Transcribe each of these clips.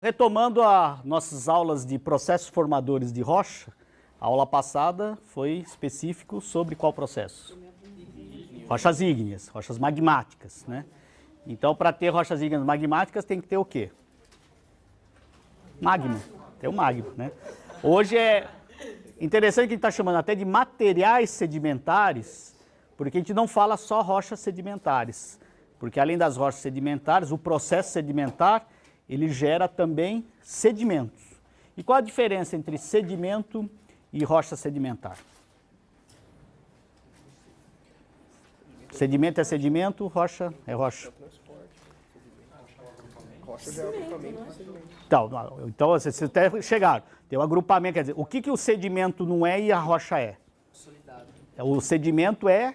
Retomando as nossas aulas de processos formadores de rocha, a aula passada foi específico sobre qual processo? Rochas ígneas, rochas magmáticas, né? Então, para ter rochas ígneas magmáticas, tem que ter o quê? Magma. Tem o magma, né? Hoje é interessante que a gente está chamando até de materiais sedimentares, porque a gente não fala só rochas sedimentares. Porque além das rochas sedimentares, o processo sedimentar, ele gera também sedimentos. E qual a diferença entre sedimento e rocha sedimentar? Sedimento é sedimento, rocha é rocha. Então vocês até chegaram. Tem o agrupamento, quer dizer, o que o sedimento não é e a rocha é? O sedimento é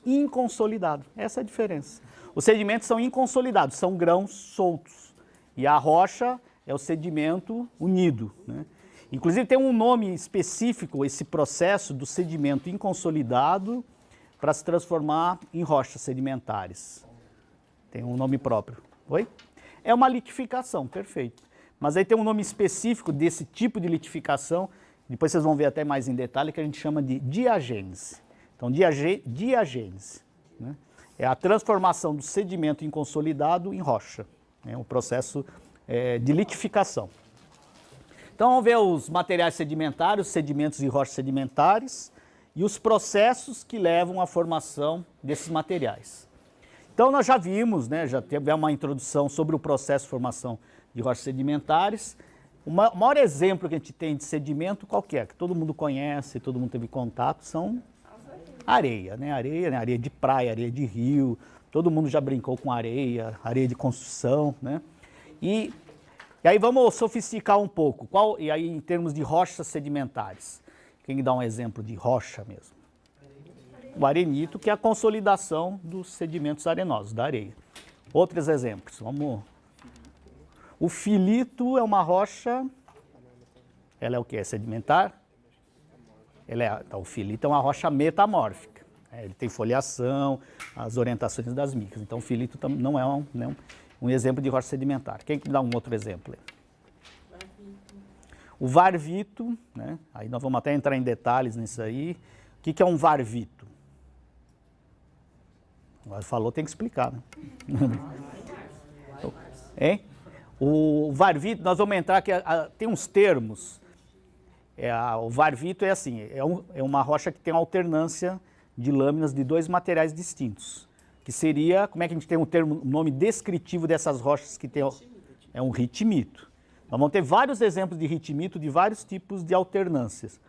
inconsolidado. Essa é a diferença. Os sedimentos são inconsolidados, são grãos soltos. E a rocha é o sedimento unido, né? Inclusive tem um nome específico, esse processo do sedimento inconsolidado para se transformar em rochas sedimentares. Tem um nome próprio. Oi? É uma litificação, perfeito. Mas aí tem um nome específico desse tipo de litificação, depois vocês vão ver até mais em detalhe, que a gente chama de diagênese. Então, diagênese, né? É a transformação do sedimento inconsolidado em rocha. É um processo de litificação. Então vamos ver os materiais sedimentares, sedimentos e rochas sedimentares e os processos que levam à formação desses materiais. Então nós já vimos, né, já teve uma introdução sobre o processo de formação de rochas sedimentares. O maior exemplo que a gente tem de sedimento qualquer, que todo mundo conhece, todo mundo teve contato, são areia, né? Areia de praia, areia de rio. Todo mundo já brincou com areia, areia de construção, né? E aí vamos sofisticar um pouco. E aí em termos de rochas sedimentares? Quem dá um exemplo de rocha mesmo? O arenito, que é a consolidação dos sedimentos arenosos, da areia. Outros exemplos, vamos... O filito é uma rocha, ela é o quê? É sedimentar? Então, o filito é uma rocha metamórfica. Ele tem foliação, as orientações das micas. Então, o filito não é um exemplo de rocha sedimentar. Quem que dá um outro exemplo? O varvito, né? Aí nós vamos até entrar em detalhes nisso aí. O que é um varvito? Agora falou, tem que explicar, né? Hein? O varvito, nós vamos entrar aqui, tem uns termos. O varvito é assim, é uma rocha que tem alternância de lâminas de dois materiais distintos, que seria, como é que a gente tem um nome descritivo dessas rochas que tem, é um ritmito. Nós vamos ter vários exemplos de ritmito de vários tipos de alternâncias.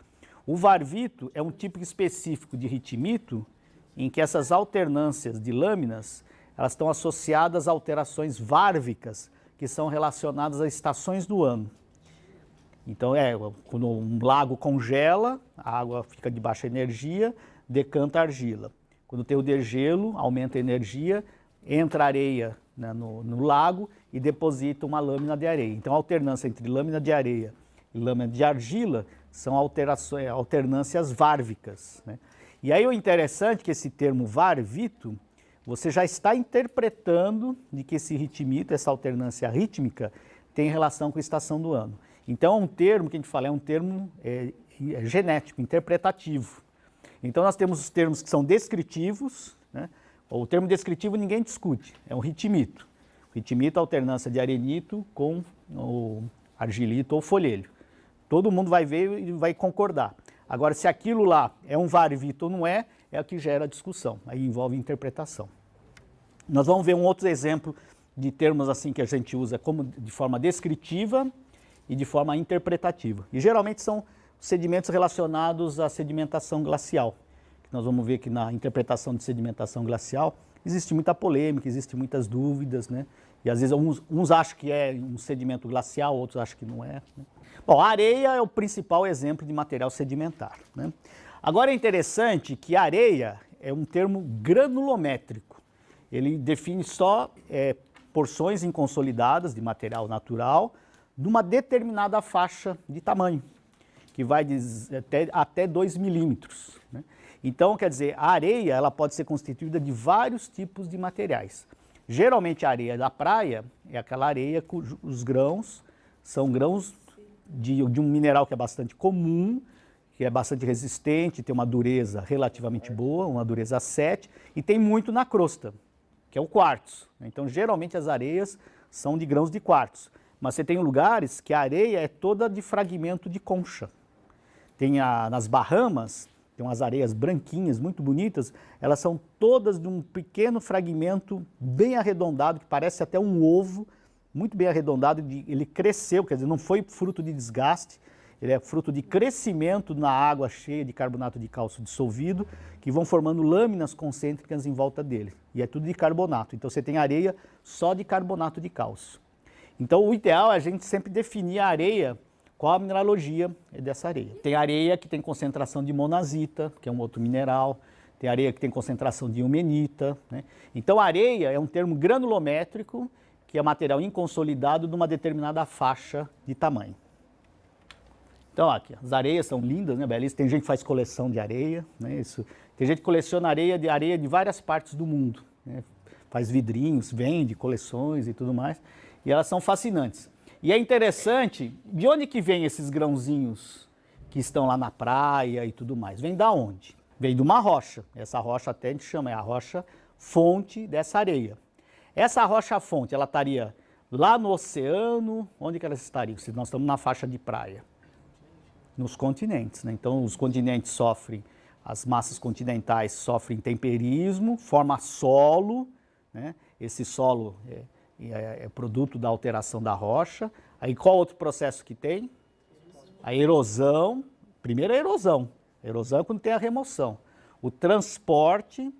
O varvito é um tipo específico de ritmito em que essas alternâncias de lâminas, elas estão associadas a alterações várvicas que são relacionadas a estações do ano. Então, quando um lago congela, a água fica de baixa energia, decanta a argila. Quando tem o degelo, aumenta a energia, entra areia, né, no lago e deposita uma lâmina de areia. Então, a alternância entre lâmina de areia e lâmina de argila são alternâncias várvicas, né? E aí o interessante é que esse termo varvito, você já está interpretando de que esse ritmito, essa alternância rítmica, tem relação com a estação do ano. Então, é um termo que a gente fala, é um termo genético, interpretativo. Então, nós temos os termos que são descritivos, né? O termo descritivo ninguém discute, é um ritmito. O ritmito é a alternância de arenito com o argilito ou folhelho. Todo mundo vai ver e vai concordar. Agora, se aquilo lá é um varvito ou não é o que gera discussão, aí envolve interpretação. Nós vamos ver um outro exemplo de termos assim que a gente usa como de forma descritiva e de forma interpretativa. E geralmente são sedimentos relacionados à sedimentação glacial. Nós vamos ver que na interpretação de sedimentação glacial existe muita polêmica, existem muitas dúvidas, né? E às vezes uns acham que é um sedimento glacial, outros acham que não é, né? Bom, a areia é o principal exemplo de material sedimentar, né? Agora é interessante que a areia é um termo granulométrico. Ele define só porções inconsolidadas de material natural de uma determinada faixa de tamanho. que vai até 2 milímetros, né? Então, quer dizer, a areia ela pode ser constituída de vários tipos de materiais. Geralmente a areia da praia é aquela areia cujos grãos são grãos de um mineral que é bastante comum, que é bastante resistente, tem uma dureza relativamente boa, uma dureza 7, e tem muito na crosta, que é o quartzo. Então, geralmente as areias são de grãos de quartzo, mas você tem lugares que a areia é toda de fragmento de concha. Nas Bahamas, tem umas areias branquinhas, muito bonitas, elas são todas de um pequeno fragmento bem arredondado, que parece até um ovo, muito bem arredondado, ele cresceu, quer dizer, não foi fruto de desgaste, ele é fruto de crescimento na água cheia de carbonato de cálcio dissolvido, que vão formando lâminas concêntricas em volta dele. E é tudo de carbonato, então você tem areia só de carbonato de cálcio. Então o ideal é a gente sempre definir a areia, qual a mineralogia dessa areia. Tem areia que tem concentração de monazita, que é um outro mineral, tem areia que tem concentração de ilmenita, né? Então a areia é um termo granulométrico, que é material inconsolidado de uma determinada faixa de tamanho. Então aqui, as areias são lindas, né, belíssimas. Tem gente que faz coleção de areia, né, tem gente que coleciona areia de várias partes do mundo, né, faz vidrinhos, vende coleções e tudo mais, e elas são fascinantes. E é interessante, de onde que vem esses grãozinhos que estão lá na praia e tudo mais? Vem da onde? Vem de uma rocha. Essa rocha até a gente chama, é a rocha fonte dessa areia. Essa rocha-fonte, ela estaria lá no oceano, onde que elas estariam? Se nós estamos na faixa de praia. Nos continentes, né? Então, os continentes sofrem, as massas continentais sofrem temperismo, forma solo, né? Esse solo é produto da alteração da rocha. Aí, qual outro processo que tem? A erosão. Primeiro a erosão. A erosão é quando tem a remoção. O transporte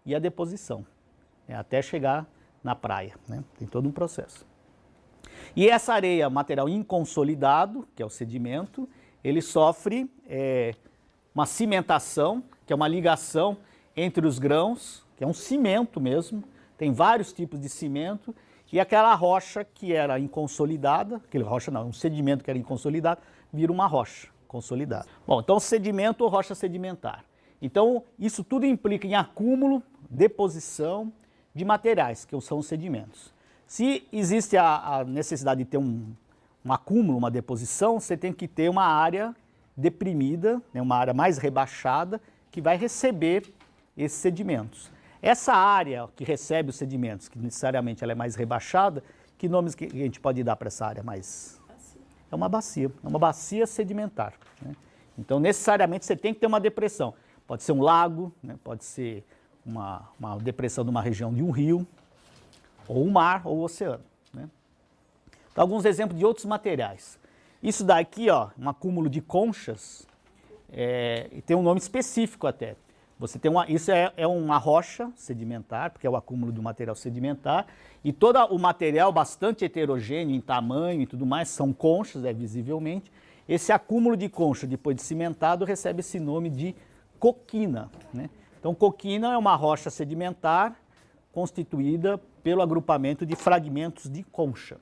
e a deposição, né? Até chegar na praia, né? Tem todo um processo. E essa areia, material inconsolidado, que é o sedimento, ele sofre uma cimentação, que é uma ligação entre os grãos, que é um cimento mesmo, tem vários tipos de cimento, e aquela rocha que era inconsolidada, um sedimento que era inconsolidado, vira uma rocha consolidada. Bom, então sedimento ou rocha sedimentar. Então isso tudo implica em acúmulo, deposição de materiais, que são os sedimentos. Se existe a necessidade de ter um acúmulo, uma deposição, você tem que ter uma área deprimida, né, uma área mais rebaixada, que vai receber esses sedimentos. Essa área que recebe os sedimentos, que necessariamente ela é mais rebaixada, que nomes que a gente pode dar para essa área mais? É uma bacia sedimentar, né? Então, necessariamente, você tem que ter uma depressão. Pode ser um lago, né, pode ser uma depressão de uma região de um rio, ou um mar, ou o oceano, né? Então, alguns exemplos de outros materiais. Isso daqui, ó, um acúmulo de conchas, tem um nome específico até. Isso é uma rocha sedimentar, porque é o acúmulo de um material sedimentar, e todo o material bastante heterogêneo em tamanho e tudo mais, são conchas, visivelmente. Esse acúmulo de concha, depois de cimentado, recebe esse nome de coquina, né? Então, coquina é uma rocha sedimentar constituída pelo agrupamento de fragmentos de concha.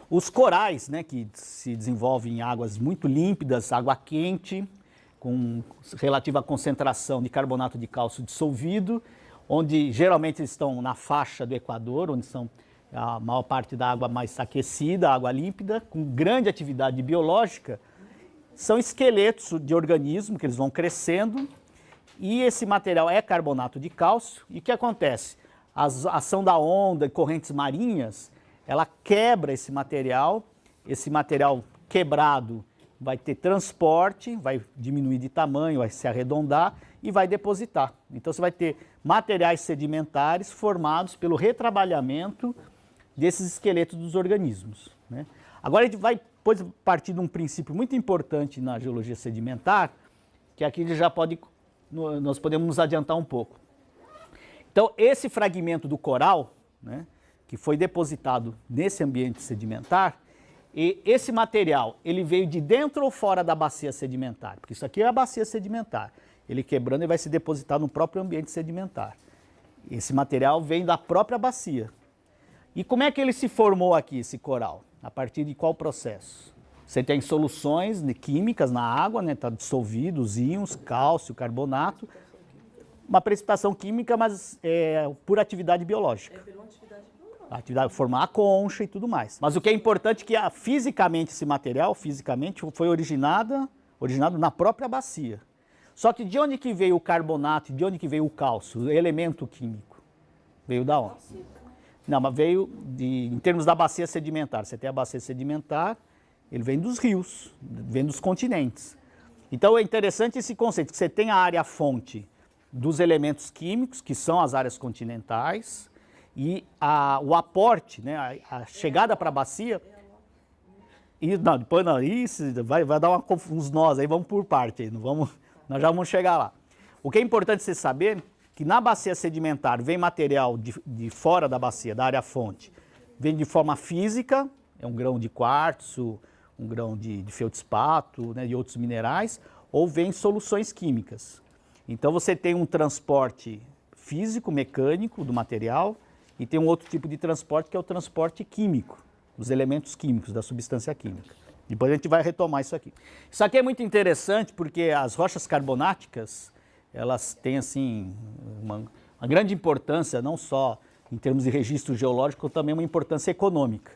Os corais, né, que se desenvolvem em águas muito límpidas, água quente, com relativa concentração de carbonato de cálcio dissolvido, onde geralmente estão na faixa do Equador, onde são a maior parte da água mais aquecida, água límpida, com grande atividade biológica, são esqueletos de organismo que eles vão crescendo, e esse material é carbonato de cálcio. E o que acontece? A ação da onda e correntes marinhas, ela quebra esse material quebrado vai ter transporte, vai diminuir de tamanho, vai se arredondar e vai depositar. Então você vai ter materiais sedimentares formados pelo retrabalhamento desses esqueletos dos organismos, né? Agora a gente vai partir de um princípio muito importante na geologia sedimentar, que aqui nós podemos nos adiantar um pouco. Então esse fragmento do coral, né, que foi depositado nesse ambiente sedimentar, e esse material, ele veio de dentro ou fora da bacia sedimentar? Porque isso aqui é a bacia sedimentar. Ele quebrando e vai se depositar no próprio ambiente sedimentar. Esse material vem da própria bacia. E como é que ele se formou aqui, esse coral? A partir de qual processo? Você tem soluções químicas na água, né? Está dissolvido os íons, cálcio, carbonato. Uma precipitação química, mas por atividade biológica. A atividade, formar a concha e tudo mais. Mas o que é importante é que fisicamente esse material, foi originado na própria bacia. Só que de onde que veio o carbonato, de onde que veio o cálcio, o elemento químico? Veio da onde? Não, mas veio em termos da bacia sedimentar. Você tem a bacia sedimentar, ele vem dos rios, vem dos continentes. Então é interessante esse conceito, que você tem a área-fonte dos elementos químicos, que são as áreas continentais, e o aporte, né, a chegada para a bacia... Não, depois não, isso vai dar uns nós aí, vamos por parte, aí, nós já vamos chegar lá. O que é importante você saber, que na bacia sedimentar vem material de fora da bacia, da área-fonte, vem de forma física, é um grão de quartzo, um grão de feldspato, né, e outros minerais, ou vem soluções químicas. Então você tem um transporte físico, mecânico do material, e tem um outro tipo de transporte que é o transporte químico, dos elementos químicos, da substância química. Depois a gente vai retomar isso aqui. Isso aqui é muito interessante porque as rochas carbonáticas, elas têm assim uma grande importância, não só em termos de registro geológico, também uma importância econômica.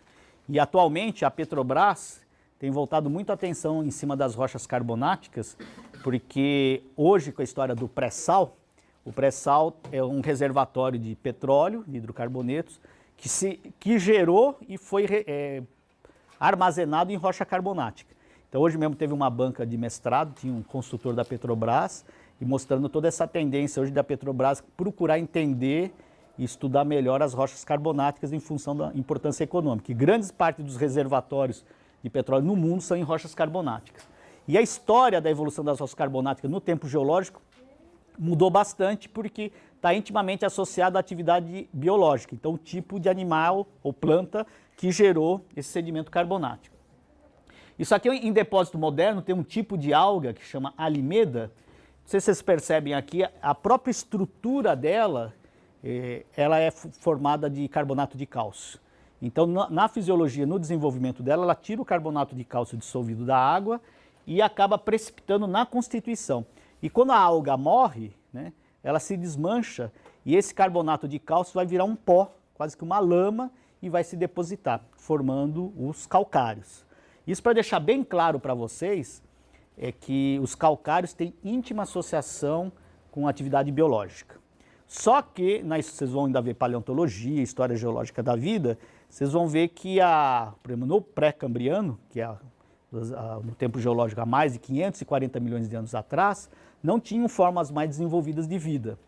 E atualmente a Petrobras tem voltado muito a atenção em cima das rochas carbonáticas, porque hoje, com a história do pré-sal, o pré-sal é um reservatório de petróleo, de hidrocarbonetos, que gerou e foi armazenado em rocha carbonática. Então hoje mesmo teve uma banca de mestrado, tinha um consultor da Petrobras, e mostrando toda essa tendência hoje da Petrobras procurar entender e estudar melhor as rochas carbonáticas em função da importância econômica. E grandes parte dos reservatórios de petróleo no mundo são em rochas carbonáticas. E a história da evolução das rochas carbonáticas no tempo geológico mudou bastante porque está intimamente associado à atividade biológica. Então, o tipo de animal ou planta que gerou esse sedimento carbonático. Isso aqui em depósito moderno tem um tipo de alga que chama alimeda. Não sei se vocês percebem aqui, a própria estrutura dela, ela é formada de carbonato de cálcio. Então, na fisiologia, no desenvolvimento dela, ela tira o carbonato de cálcio dissolvido da água e acaba precipitando na constituição. E quando a alga morre, né, ela se desmancha e esse carbonato de cálcio vai virar um pó, quase que uma lama, e vai se depositar, formando os calcários. Isso para deixar bem claro para vocês, é que os calcários têm íntima associação com a atividade biológica. Só que, vocês vão ainda ver paleontologia, história geológica da vida, vocês vão ver que por exemplo, no pré-cambriano, que é no tempo geológico há mais de 540 milhões de anos atrás, não tinham formas mais desenvolvidas de vida.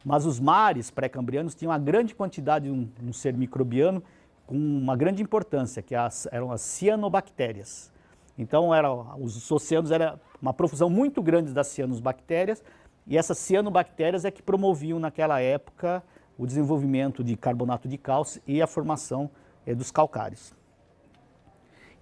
Mas os mares pré-cambrianos tinham uma grande quantidade de um ser microbiano com uma grande importância, que eram as cianobactérias. Então, os oceanos era uma profusão muito grande das cianobactérias, e essas cianobactérias é que promoviam naquela época o desenvolvimento de carbonato de cálcio e a formação dos calcários.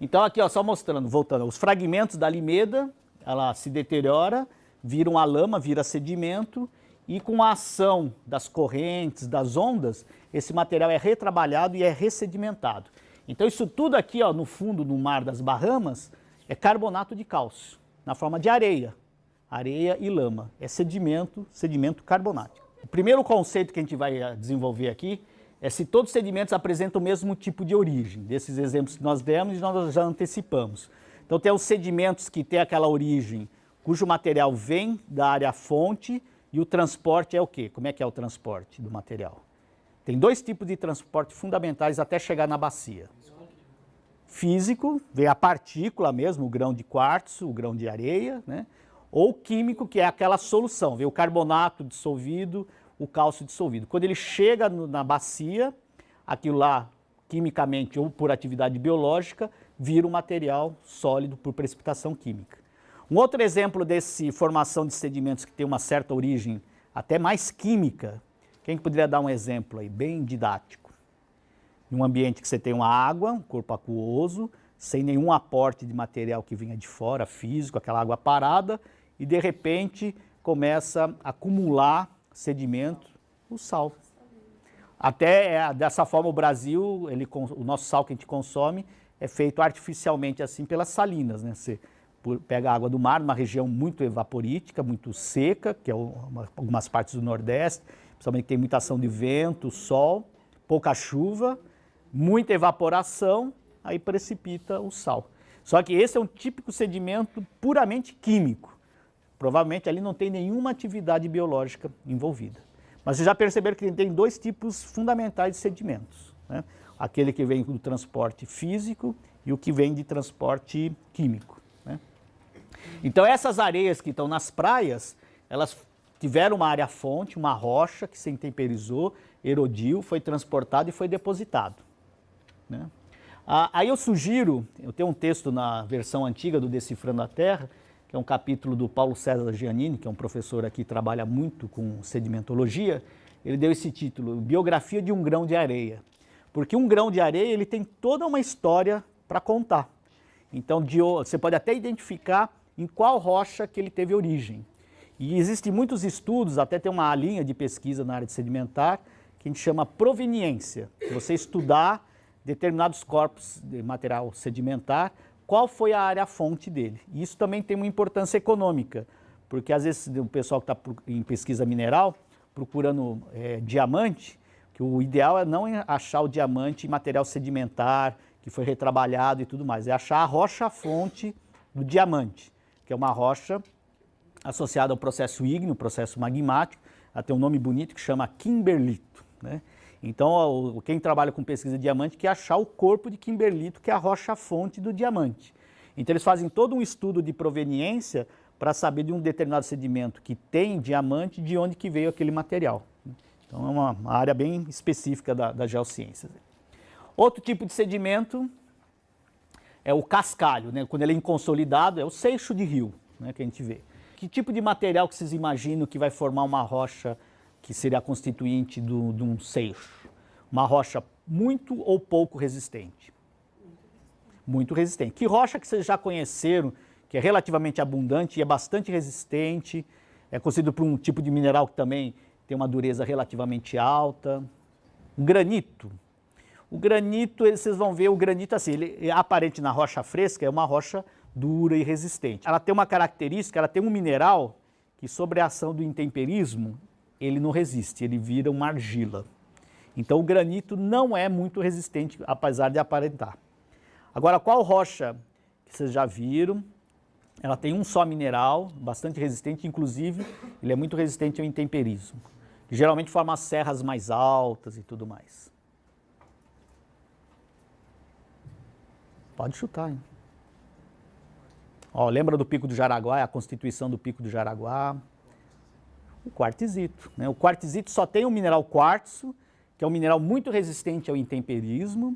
Então aqui só mostrando, voltando, os fragmentos da alimeda, ela se deteriora, vira uma lama, vira sedimento, e com a ação das correntes, das ondas, esse material é retrabalhado e é ressedimentado. Então isso tudo aqui no fundo, no mar das Bahamas, é carbonato de cálcio, na forma de areia e lama. É sedimento carbonático. O primeiro conceito que a gente vai desenvolver aqui é se todos os sedimentos apresentam o mesmo tipo de origem. Desses exemplos que nós demos, nós já antecipamos. Então tem os sedimentos que têm aquela origem, cujo material vem da área-fonte, e o transporte é o quê? Como é que é o transporte do material? Tem dois tipos de transporte fundamentais até chegar na bacia. Físico, vem a partícula mesmo, o grão de quartzo, o grão de areia, né? Ou químico, que é aquela solução, vem o carbonato dissolvido, o cálcio dissolvido. Quando ele chega na bacia, aquilo lá, quimicamente ou por atividade biológica, vira um material sólido por precipitação química. Um outro exemplo desse formação de sedimentos que tem uma certa origem até mais química, quem poderia dar um exemplo aí, bem didático? Em um ambiente que você tem uma água, um corpo aquoso, sem nenhum aporte de material que vinha de fora, físico, aquela água parada, e de repente começa a acumular sedimento, o sal. Até dessa forma o Brasil, o nosso sal que a gente consome, é feito artificialmente assim pelas salinas, né? Você pega a água do mar, numa região muito evaporítica, muito seca, que é algumas partes do Nordeste, principalmente tem muita ação de vento, sol, pouca chuva, muita evaporação, aí precipita o sal. Só que esse é um típico sedimento puramente químico. Provavelmente ali não tem nenhuma atividade biológica envolvida. Mas vocês já perceberam que tem dois tipos fundamentais de sedimentos, né? Aquele que vem do transporte físico e o que vem de transporte químico, né? Então essas areias que estão nas praias, elas tiveram uma área fonte, uma rocha que se intemperizou, erodiu, foi transportado e foi depositado, né? Aí eu sugiro, eu tenho um texto na versão antiga do Decifrando a Terra, que é um capítulo do Paulo César Giannini, que é um professor aqui que trabalha muito com sedimentologia. Ele deu esse título, Biografia de um Grão de Areia. Porque um grão de areia ele tem toda uma história para contar. Então você pode até identificar em qual rocha que ele teve origem. E existem muitos estudos, até tem uma linha de pesquisa na área de sedimentar, que a gente chama proveniência. Você estudar determinados corpos de material sedimentar, qual foi a área-fonte dele. E isso também tem uma importância econômica, porque às vezes o pessoal que está em pesquisa mineral, procurando diamante, que o ideal é não achar o diamante em material sedimentar, que foi retrabalhado e tudo mais, é achar a rocha-fonte do diamante, que é uma rocha associada ao processo ígneo, processo magmático, ela tem um nome bonito que chama kimberlito, né? Então, quem trabalha com pesquisa de diamante quer achar o corpo de kimberlito, que é a rocha-fonte do diamante. Então, eles fazem todo um estudo de proveniência para saber de um determinado sedimento que tem diamante, de onde que veio aquele material. Então, é uma área bem específica da geociência. Outro tipo de sedimento é o cascalho, né? Quando ele é inconsolidado, é o seixo de rio, né, que a gente vê. Que tipo de material que vocês imaginam que vai formar uma rocha que seria a constituinte de um seixo? Uma rocha muito ou pouco resistente? Muito resistente. Que rocha que vocês já conheceram, que é relativamente abundante e é bastante resistente, é conhecido por um tipo de mineral que também tem uma dureza relativamente alta? Um granito. O granito, vocês vão ver o granito assim, ele é aparente na rocha fresca, é uma rocha dura e resistente. Ela tem uma característica, ela tem um mineral que, sob a ação do intemperismo, ele não resiste, ele vira uma argila. Então o granito não é muito resistente, apesar de aparentar. Agora, qual rocha que vocês já viram? Ela tem um só mineral, bastante resistente, inclusive ele é muito resistente ao intemperismo, que geralmente forma serras mais altas e tudo mais. Pode chutar, hein? Ó, lembra do Pico do Jaraguá, a constituição do Pico do Jaraguá? O quartzito, né? O quartzito só tem o mineral quartzo, que é um mineral muito resistente ao intemperismo,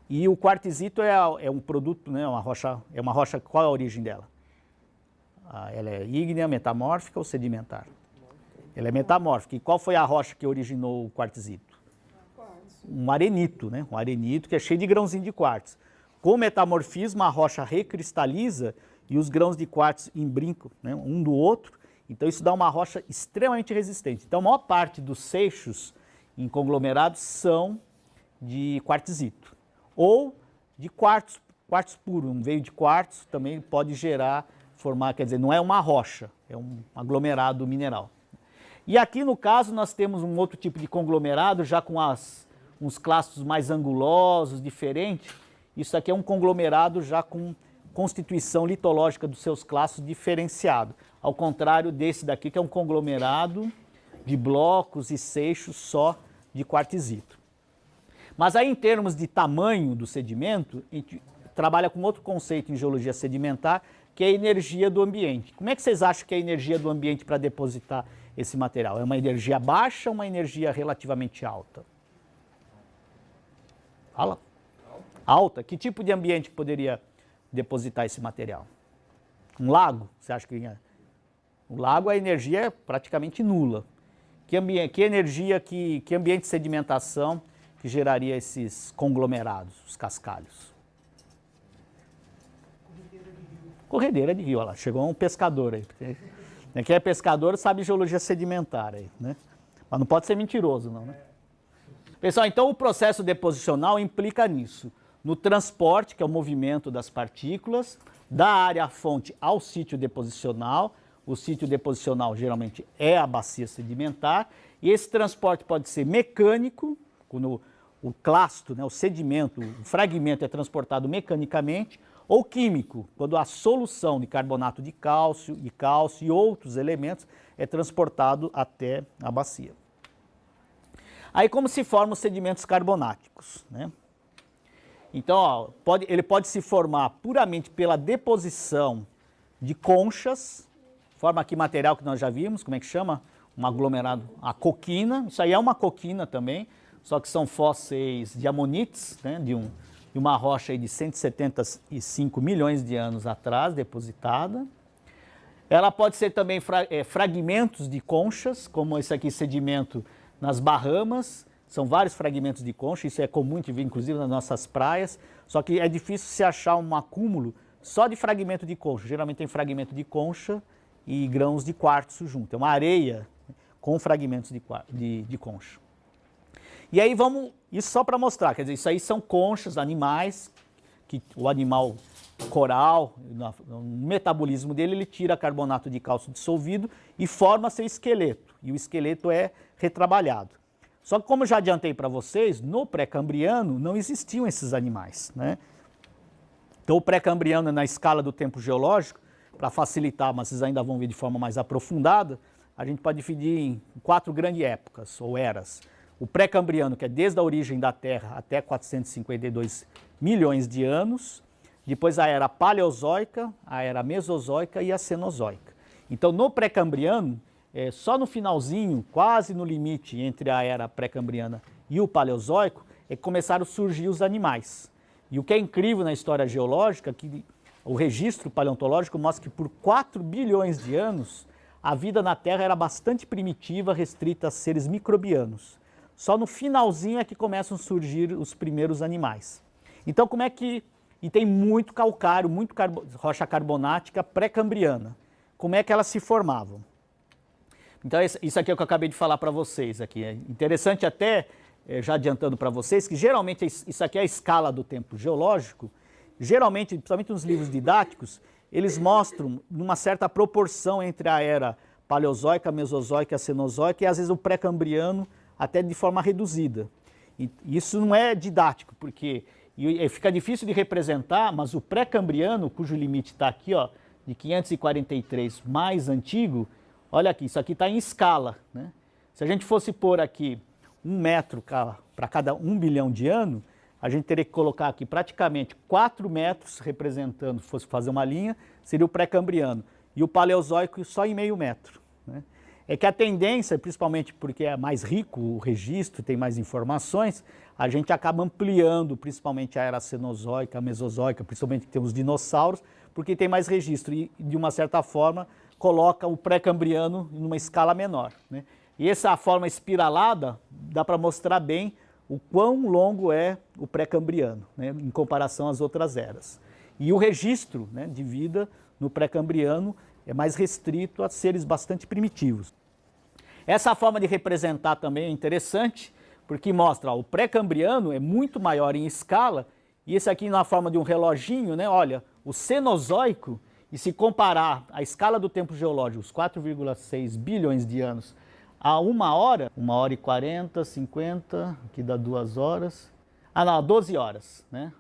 e o quartzito é um produto, né? É uma rocha, qual é a origem dela? Ela é ígnea, metamórfica ou sedimentar? Ela é metamórfica. E qual foi a rocha que originou o quartzito? Um arenito, né? Um arenito que é cheio de grãozinho de quartzo. Com o metamorfismo, a rocha recristaliza e os grãos de quartzo imbrincam, né, um do outro. Então isso dá uma rocha extremamente resistente. Então a maior parte dos seixos em conglomerados são de quartzito. Ou de quartzo puro, um veio de quartzo também pode formar, quer dizer, não é uma rocha, é um aglomerado mineral. E aqui no caso nós temos um outro tipo de conglomerado, já com uns clastos mais angulosos, diferentes. Isso aqui é um conglomerado já com constituição litológica dos seus clastos diferenciado, ao contrário desse daqui, que é um conglomerado de blocos e seixos só de quartzito. Mas aí, em termos de tamanho do sedimento, a gente trabalha com outro conceito em geologia sedimentar, que é a energia do ambiente. Como é que vocês acham que é a energia do ambiente para depositar esse material? É uma energia baixa ou uma energia relativamente alta? Fala. Alta? Que tipo de ambiente poderia depositar esse material? Um lago? Você acha que o lago, a energia é praticamente nula. Que ambiente de sedimentação que geraria esses conglomerados, os cascalhos? Corredeira de rio, olha lá, chegou um pescador aí. Quem é pescador sabe geologia sedimentar aí, né? Mas não pode ser mentiroso não, né? Pessoal, então o processo deposicional implica nisso. no transporte, que é o movimento das partículas, da área-fonte ao sítio deposicional. O sítio deposicional geralmente é a bacia sedimentar, e esse transporte pode ser mecânico, quando o clasto, né, o sedimento, o fragmento é transportado mecanicamente, ou químico, quando a solução de carbonato de cálcio e outros elementos é transportado até a bacia. Aí como se formam os sedimentos carbonáticos, né? Então, ó, ele pode se formar puramente pela deposição de conchas, forma aqui material que nós já vimos, como é que chama? Um aglomerado, a coquina, isso aí é uma coquina também, só que são fósseis de amonites, né, de uma rocha aí de 175 milhões de anos atrás, depositada. Ela pode ser também fragmentos de conchas, como esse aqui, sedimento nas Bahamas, são vários fragmentos de concha, isso é comum de ver inclusive nas nossas praias, só que é difícil se achar um acúmulo só de fragmento de concha, geralmente tem fragmento de concha e grãos de quartzo junto, é uma areia com fragmentos de concha. E aí vamos, isso só para mostrar, quer dizer, isso aí são conchas, animais, que o animal coral, no metabolismo dele, ele tira carbonato de cálcio dissolvido e forma seu esqueleto, e o esqueleto é retrabalhado. Só que como eu já adiantei para vocês, no pré-cambriano não existiam esses animais, né? Então o pré-cambriano na escala do tempo geológico, para facilitar, mas vocês ainda vão ver de forma mais aprofundada, a gente pode dividir em 4 grandes épocas ou eras. O pré-cambriano, que é desde a origem da Terra até 452 milhões de anos. Depois a era paleozoica, a era mesozoica e a cenozoica. Então no pré-cambriano, só no finalzinho, quase no limite entre a era pré-cambriana e o paleozoico, é que começaram a surgir os animais. E o que é incrível na história geológica, que o registro paleontológico mostra que por 4 bilhões de anos, a vida na Terra era bastante primitiva, restrita a seres microbianos. Só no finalzinho é que começam a surgir os primeiros animais. Então como é que... E tem muito calcário, rocha carbonática pré-cambriana. Como é que elas se formavam? Então isso aqui é o que eu acabei de falar para vocês aqui. É interessante até, já adiantando para vocês, que geralmente isso aqui é a escala do tempo geológico. Geralmente, principalmente nos livros didáticos, eles mostram uma certa proporção entre a era paleozoica, mesozoica e a cenozoica, e às vezes o pré-cambriano até de forma reduzida. E isso não é didático, porque fica difícil de representar, mas o pré-cambriano, cujo limite está aqui, ó, de 543 mais antigo, olha aqui, isso aqui está em escala, né? Se a gente fosse pôr aqui 1 metro para cada 1 bilhão de anos, a gente teria que colocar aqui praticamente 4 metros representando, se fosse fazer uma linha, seria o pré-cambriano. E o paleozoico só em meio metro, né? É que a tendência, principalmente porque é mais rico o registro, tem mais informações, a gente acaba ampliando principalmente a era cenozoica, a mesozoica, principalmente que tem os dinossauros, porque tem mais registro e, de uma certa forma, coloca o pré-cambriano em uma escala menor, né? E essa forma espiralada dá para mostrar bem o quão longo é o pré-cambriano, né, em comparação às outras eras. E o registro, né, de vida no pré-cambriano é mais restrito a seres bastante primitivos. Essa forma de representar também é interessante, porque mostra, ó, o pré-cambriano é muito maior em escala, e esse aqui na forma de um reloginho, né, olha, o cenozoico, e se comparar a escala do tempo geológico, os 4,6 bilhões de anos, a 1 hora, 1 hora e 40, 50, aqui dá 2 horas, 12 horas, né?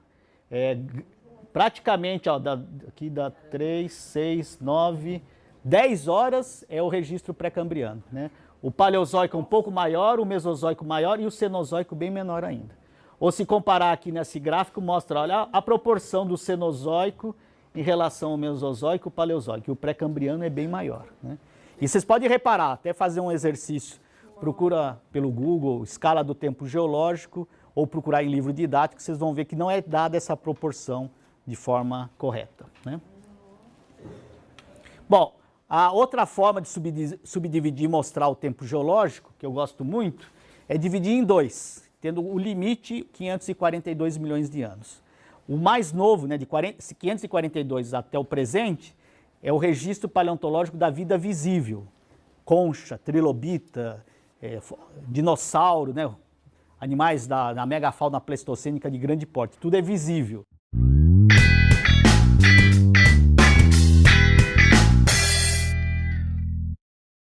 Praticamente, ó, aqui dá 3, 6, 9, 10 horas é o registro pré-cambriano, né? O paleozoico é um pouco maior, o mesozoico maior e o cenozoico bem menor ainda. Ou se comparar aqui nesse gráfico, mostra, olha, a proporção do cenozoico em relação ao mesozoico e o paleozoico, e o pré-cambriano é bem maior, né? E vocês podem reparar, até fazer um exercício, procura pelo Google, escala do tempo geológico, ou procurar em livro didático, vocês vão ver que não é dada essa proporção de forma correta, né? Bom, a outra forma de subdividir e mostrar o tempo geológico, que eu gosto muito, é dividir em 2, tendo o limite 542 milhões de anos. O mais novo, né, de 542 até o presente, é o registro paleontológico da vida visível. Concha, trilobita, dinossauro, né? animais da megafauna pleistocênica de grande porte. Tudo é visível.